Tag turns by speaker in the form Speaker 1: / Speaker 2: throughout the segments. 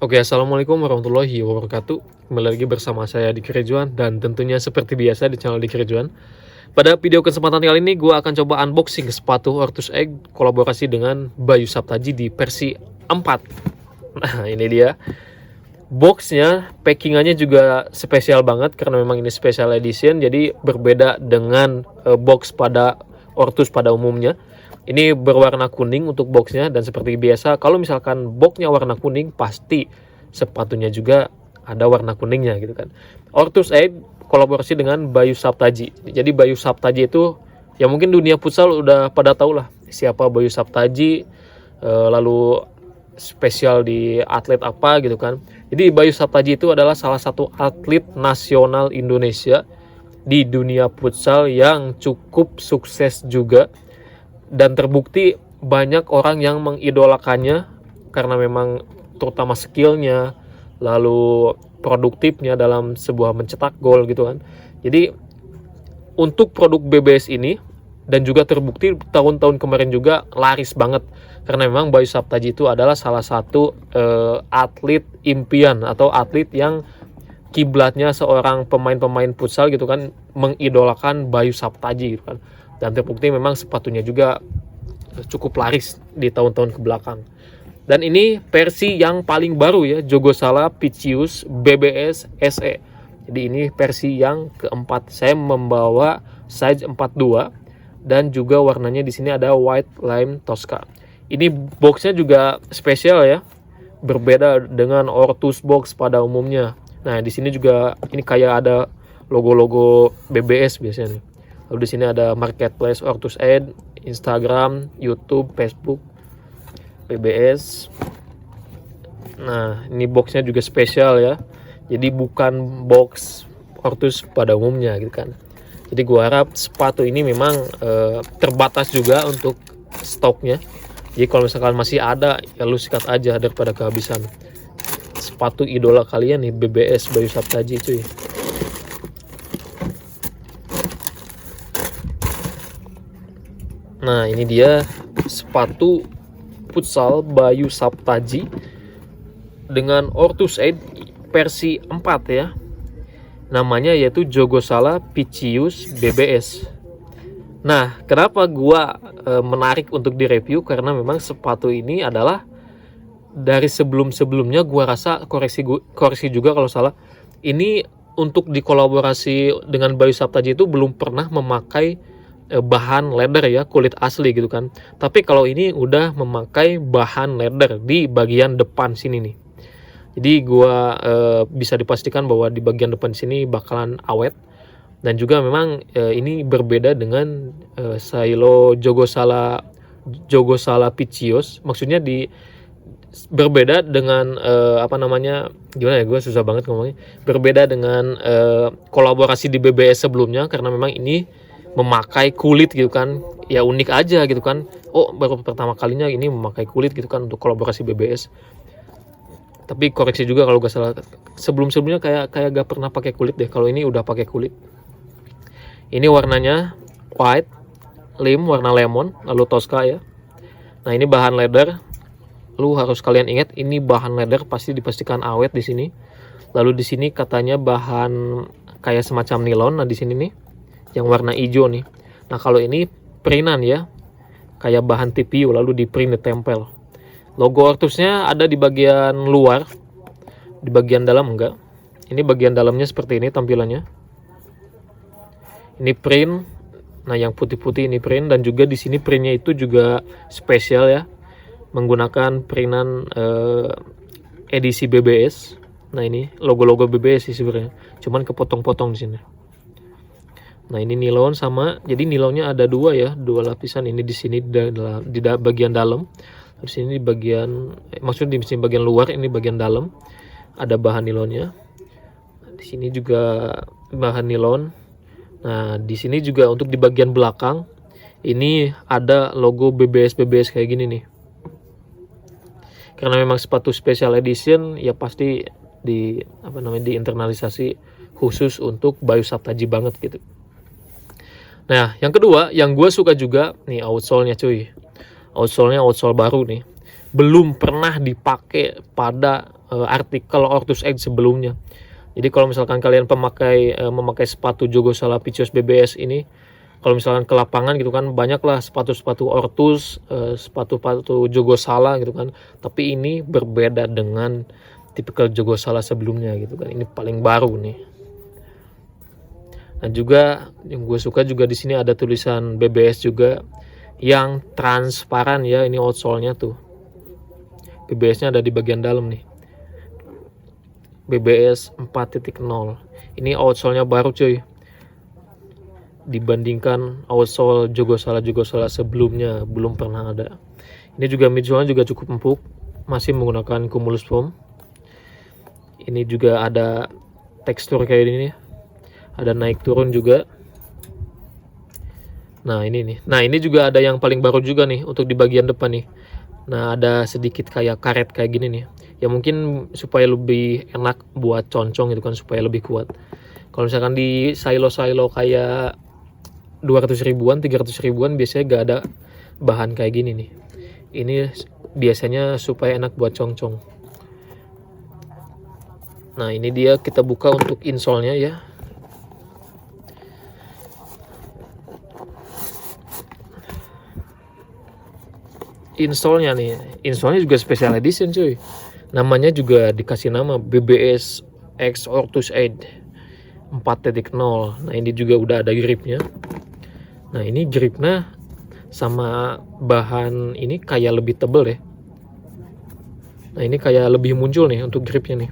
Speaker 1: Oke, assalamualaikum warahmatullahi wabarakatuh. Kembali lagi bersama saya di Kerijuan dan tentunya seperti biasa di channel di Kerijuan. Pada video kesempatan kali ini gue akan coba unboxing sepatu Ortus Egg kolaborasi dengan Bayu Saptaji di versi 4. Nah, ini dia. Boxnya, packingannya juga spesial banget karena memang ini special edition, jadi berbeda dengan box pada Ortus pada umumnya. Ini berwarna kuning untuk boxnya, dan seperti biasa kalau misalkan boxnya warna kuning pasti sepatunya juga ada warna kuningnya gitu kan. Ortus Egg kolaborasi dengan Bayu Saptaji. Jadi Bayu Saptaji itu ya mungkin dunia futsal udah pada tahu lah siapa Bayu Saptaji, lalu spesial di atlet apa gitu kan. Jadi Bayu Saptaji itu adalah salah satu atlet nasional Indonesia di dunia futsal yang cukup sukses juga, dan terbukti banyak orang yang mengidolakannya karena memang terutama skillnya, lalu produktifnya dalam sebuah mencetak gol gitu kan. Jadi untuk produk BBS ini, dan juga terbukti tahun-tahun kemarin juga laris banget karena memang Bayu Saptaji itu adalah salah satu atlet impian atau atlet yang kiblatnya seorang pemain-pemain futsal gitu kan, mengidolakan Bayu Saptaji gitu kan. Dan terbukti memang sepatunya juga cukup laris di tahun-tahun ke belakang. Dan ini versi yang paling baru ya, Jogosala Picius BBS SE. Jadi ini versi yang keempat. Saya membawa size 42 dan juga warnanya di sini ada white lime Tosca. Ini boxnya juga spesial ya, berbeda dengan Ortus box pada umumnya. Nah, di sini juga ini kayak ada logo-logo BBS biasanya nih. Lalu di sini ada marketplace Ortus Egg, Instagram, YouTube, Facebook, BBS. Nah, ini boxnya juga spesial ya. Jadi bukan box Ortus pada umumnya gitu kan. Jadi gua harap sepatu ini memang terbatas juga untuk stoknya. Jadi kalau misalkan masih ada, ya lu sikat aja daripada kehabisan. Sepatu idola kalian nih, BBS Bayu Saptaji cuy. Nah, ini dia sepatu futsal Bayu Saptaji dengan Ortus Egg versi 4 ya. Namanya yaitu Jogosala Picius BBS. Nah, kenapa gua menarik untuk direview? Karena memang sepatu ini adalah dari sebelum-sebelumnya gua rasa koreksi juga kalau salah. Ini untuk dikolaborasi dengan Bayu Saptaji itu belum pernah memakai bahan leather ya, kulit asli gitu kan. Tapi kalau ini udah memakai bahan leather di bagian depan sini nih. Jadi gua bisa dipastikan bahwa di bagian depan sini bakalan awet. Dan juga memang ini berbeda dengan silo Jogosala Picius. Maksudnya berbeda dengan gimana ya, gue susah banget ngomongnya. Berbeda dengan kolaborasi di BBS sebelumnya karena memang ini memakai kulit gitu kan, ya unik aja gitu kan. Oh, baru pertama kalinya ini memakai kulit gitu kan untuk kolaborasi BBS. Tapi koreksi juga kalau gak salah, sebelumnya kayak gak pernah pakai kulit deh. Kalau ini udah pakai kulit. Ini warnanya white lime, warna lemon, lalu Tosca ya. Nah, ini bahan leather. Lu harus kalian ingat, ini bahan leather pasti dipastikan awet di sini. Lalu di sini katanya bahan kayak semacam nilon. Nah, di sini nih yang warna hijau nih. Nah, kalau ini printan ya, kayak bahan TPU lalu di print ditempel. Logo Ortusnya ada di bagian luar, di bagian dalam enggak. Ini bagian dalamnya seperti ini tampilannya. Ini print. Nah, yang putih-putih ini print, dan juga di sini printnya itu juga spesial ya, menggunakan printan edisi BBS. Nah, ini logo-logo BBS sih sebenarnya, cuman kepotong-potong di sini. Nah, ini nilon sama, jadi nilonnya ada dua ya, dua lapisan. Ini di sini di bagian dalam, di sini di bagian, maksudnya di sini bagian luar, ini bagian dalam ada bahan nilonnya. Di sini juga bahan nilon. Nah, di sini juga untuk di bagian belakang ini ada logo BBS kayak gini nih. Karena memang sepatu special edition ya pasti diinternalisasi khusus untuk Bayu Saptaji banget gitu. Nah, yang kedua yang gue suka juga nih, outsole-nya cuy. Outsole-nya outsole baru nih. Belum pernah dipakai pada artikel Ortus Egg sebelumnya. Jadi kalau misalkan kalian memakai sepatu Jogosala Picios BBS ini, kalau misalkan ke lapangan gitu kan, banyaklah sepatu-sepatu Ortus, sepatu-sepatu Jogosala gitu kan. Tapi ini berbeda dengan tipikal Jogosala sebelumnya gitu kan. Ini paling baru nih. Dan juga yang gue suka juga di sini ada tulisan BBS juga yang transparan ya. Ini outsole-nya tuh. BBS-nya ada di bagian dalam nih. BBS 4.0. Ini outsole-nya baru cuy. Dibandingkan outsole Jogosala sebelumnya belum pernah ada. Ini juga midsole-nya juga cukup empuk, masih menggunakan cumulus foam. Ini juga ada tekstur kayak ini nih. Ada naik turun juga. Nah, ini nih. Nah, ini juga ada yang paling baru juga nih untuk di bagian depan nih. Nah, ada sedikit kayak karet kayak gini nih. Ya mungkin supaya lebih enak buat concong gitu kan, supaya lebih kuat. Kalau misalkan di silo-silo kayak 200 ribuan, 300 ribuan biasanya gak ada bahan kayak gini nih. Ini biasanya supaya enak buat concong. Nah, ini dia, kita buka untuk insole-nya ya. Insole-nya nih, insole-nya juga special edition cuy. Namanya juga dikasih nama BBS X Ortus Egg 4.0. Nah, ini juga udah ada gripnya. Nah, ini gripnya sama bahan ini kayak lebih tebel ya. Nah, ini kayak lebih muncul nih untuk gripnya nih.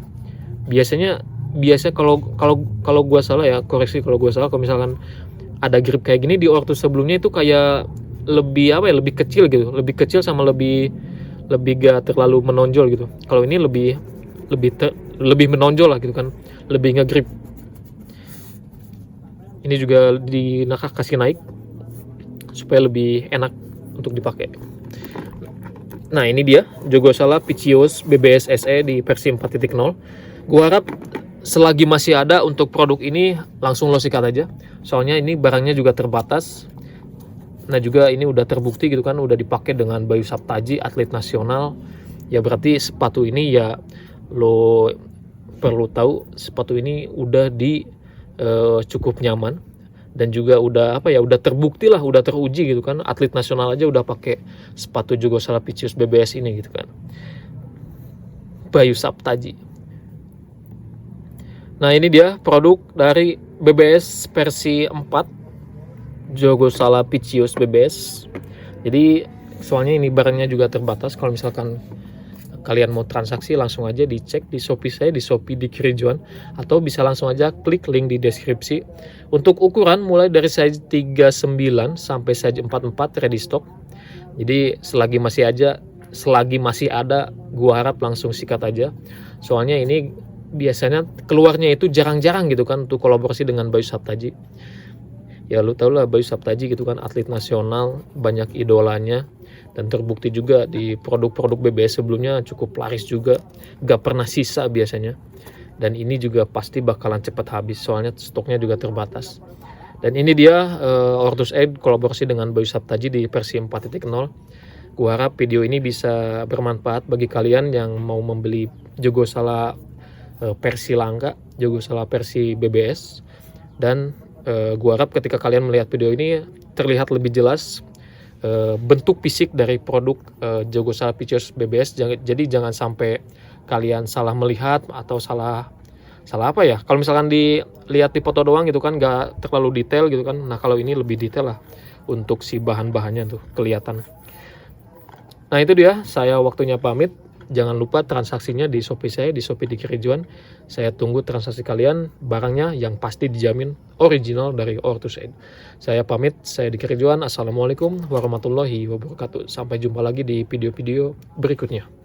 Speaker 1: Biasa kalau gua salah ya, koreksi kalau gua salah, kalau misalkan ada grip kayak gini di Ortus sebelumnya itu kayak lebih lebih kecil gitu, lebih kecil sama lebih gak terlalu menonjol gitu. Kalau ini lebih menonjol lah gitu kan, lebih ngegrip. Ini juga kasih naik supaya lebih enak untuk dipakai. Nah, ini dia Jogosala Picios BBS SE di versi 4.0. Gua harap selagi masih ada untuk produk ini langsung lo sikat aja. Soalnya ini barangnya juga terbatas. Nah, juga ini udah terbukti gitu kan, udah dipakai dengan Bayu Saptaji, atlet nasional. Ya berarti sepatu ini ya lo perlu tahu, sepatu ini udah cukup nyaman dan juga udah udah terbukti lah, udah teruji gitu kan. Atlet nasional aja udah pakai sepatu Jogosala Picios BBS ini gitu kan. Bayu Saptaji. Nah, ini dia produk dari BBS versi 4 Jogosala Picios BBS. Jadi soalnya ini barangnya juga terbatas. Kalau misalkan kalian mau transaksi, langsung aja dicek di Shopee saya, di Shopee di Kerijuan, atau bisa langsung aja klik link di deskripsi. Untuk ukuran mulai dari size 39 sampai size 44 ready stock. Jadi selagi masih ada, gua harap langsung sikat aja. Soalnya ini biasanya keluarnya itu jarang-jarang gitu kan untuk kolaborasi dengan Bayu Saptaji. Ya lu tau lah Bayu Saptaji gitu kan, atlet nasional, banyak idolanya, dan terbukti juga di produk-produk BBS sebelumnya cukup laris juga, gak pernah sisa biasanya. Dan ini juga pasti bakalan cepat habis, soalnya stoknya juga terbatas. Dan ini dia Ortus Egg kolaborasi dengan Bayu Saptaji di versi 4.0. Gua harap video ini bisa bermanfaat bagi kalian yang mau membeli Jogosala versi langka, Jogosala versi BBS. Dan gua harap ketika kalian melihat video ini terlihat lebih jelas bentuk fisik dari produk Jogosala Picios BBS. Jadi jangan sampai kalian salah melihat atau salah apa ya. Kalau misalkan dilihat di foto doang gitu kan, gak terlalu detail gitu kan. Nah, kalau ini lebih detail lah untuk si bahan-bahannya tuh kelihatan. Nah, itu dia, saya waktunya pamit. Jangan lupa transaksinya di Shopee saya, di Shopee di Kerijuan. Saya tunggu transaksi kalian, barangnya yang pasti dijamin original dari Ortus Egg. Saya pamit, saya di Kerijuan. Assalamualaikum warahmatullahi wabarakatuh. Sampai jumpa lagi di video-video berikutnya.